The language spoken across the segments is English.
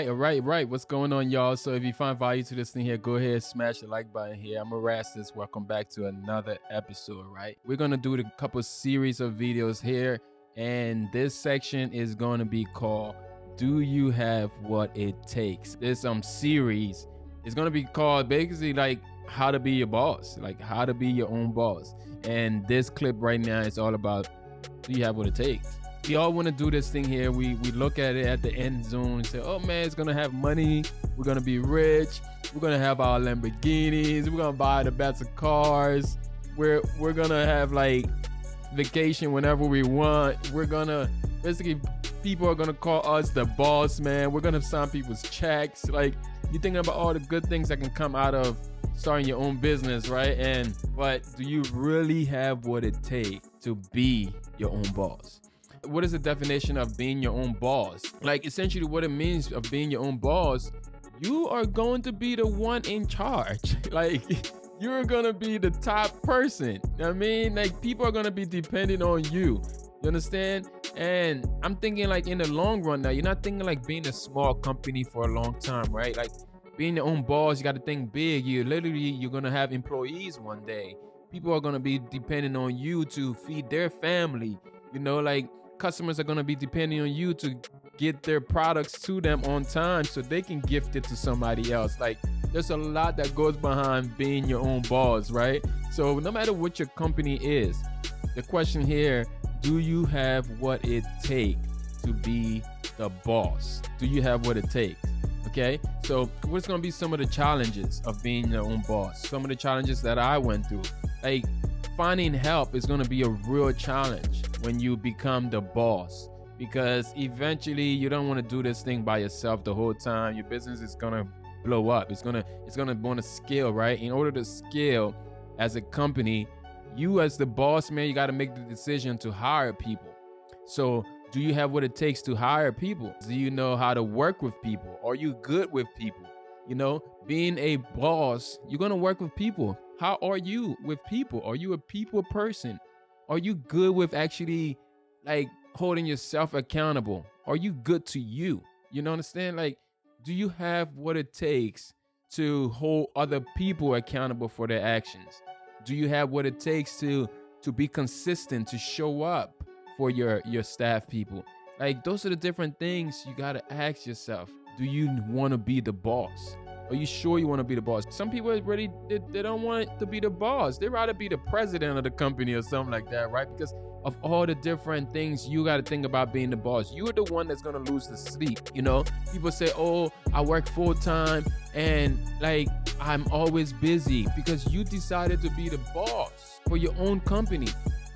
right. What's going on, y'all? So if you find value to this thing here, go ahead, smash the like button here. I'm Erastus. Welcome back to another episode, right? We're going to do a couple series of videos here. And this section is going to be called, Do You Have What It Takes? This series is going to be called basically like how to be your boss, like how to be your own boss. And this clip right now is all about, do you have what it takes? We all want to do this thing here. We look at it at the end zone and say, oh man, it's going to have money. We're going to be rich. We're going to have our Lamborghinis. We're going to buy the best of cars. We're going to have like vacation whenever we want. We're going to, basically, people are going to call us the boss, man. We're going to sign people's checks. Like, you're thinking about all the good things that can come out of starting your own business, right? But do you really have what it takes to be your own boss? What is the definition of being your own boss? Like, essentially what it means of being your own boss, you are going to be the one in charge. Like, you're going to be the top person. I mean, like, people are going to be depending on you. You understand? And I'm thinking like in the long run now, you're not thinking like being a small company for a long time, right? Like being your own boss, you got to think big. You're going to have employees one day. People are going to be depending on you to feed their family. You know, like customers are going to be depending on you to get their products to them on time so they can gift it to somebody else. Like there's a lot that goes behind being your own boss, right? So no matter what your company is, the question here, do you have what it takes to be the boss? Do you have what it takes? Okay, so what's going to be some of the challenges of being your own boss? Some of the challenges that I went through, like finding help is going to be a real challenge when you become the boss, because eventually you don't want to do this thing by yourself the whole time. Your business is going to blow up. It's going to want to scale, right? In order to scale as a company, you as the boss, man, you got to make the decision to hire people. So do you have what it takes to hire people? Do you know how to work with people? Are you good with people? You know, being a boss, you're going to work with people. How are you with people? Are you a people person? Are you good with actually like holding yourself accountable? Are you good to you? You know what I'm saying? Like, do you have what it takes to hold other people accountable for their actions? Do you have what it takes to be consistent, to show up for your staff people? Like, those are the different things you got to ask yourself. Do you want to be the boss? Are you sure you want to be the boss? Some people really, they don't want to be the boss. They'd rather be the president of the company or something like that, right? Because of all the different things you got to think about being the boss. You're the one that's going to lose the sleep. You know, people say, oh, I work full time and like I'm always busy, because you decided to be the boss for your own company.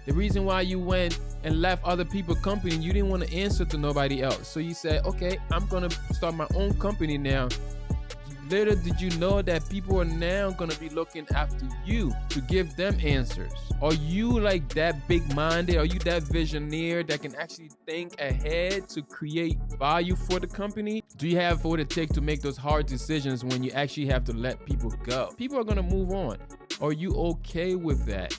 The reason why you went and left other people's company, you didn't want to answer to nobody else. So you said, okay, I'm going to start my own company now. Little did you know that people are now going to be looking after you to give them answers. Are you like that big-minded? Are you that visionary that can actually think ahead to create value for the company? Do you have what it takes to make those hard decisions when you actually have to let people go? People are going to move on. Are you okay with that?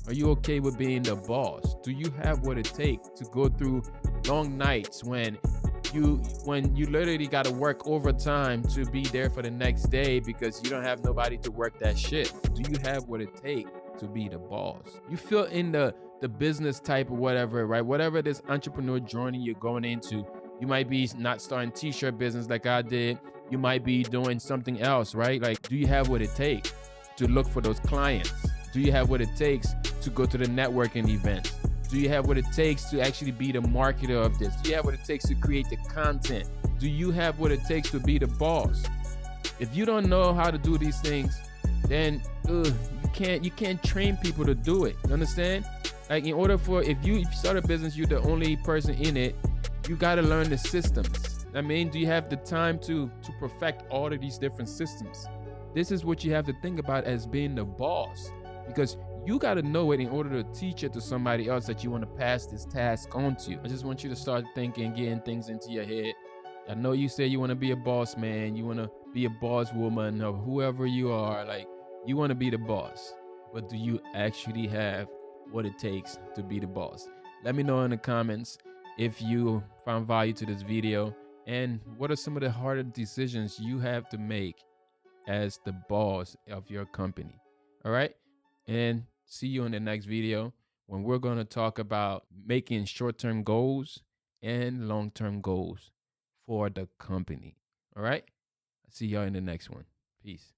Are you okay with being the boss? Do you have what it takes to go through long nights when you literally got to work overtime to be there for the next day because you don't have nobody to work that shift? Do you have what it takes to be the boss? You feel in the business type or whatever, right? Whatever this entrepreneur journey you're going into, you might be not starting t-shirt business like I did. You might be doing something else, right? Like, do you have what it takes to look for those clients? Do you have what it takes to go to the networking events? Do you have what it takes to actually be the marketer of this? Do you have what it takes to create the content? Do you have what it takes to be the boss? If you don't know how to do these things, then you can't train people to do it. You understand? Like, in order for, if you start a business, you're the only person in it, you got to learn the systems. I mean, do you have the time to perfect all of these different systems? This is what you have to think about as being the boss, because you got to know it in order to teach it to somebody else that you want to pass this task on to. I just want you to start thinking, getting things into your head. I know you say you want to be a boss man, you want to be a boss woman, or whoever you are, like, you want to be the boss. But do you actually have what it takes to be the boss? Let me know in the comments if you found value to this video. And what are some of the harder decisions you have to make as the boss of your company? All right. And see you in the next video when we're going to talk about making short term goals and long term goals for the company. All right. See y'all in the next one. Peace.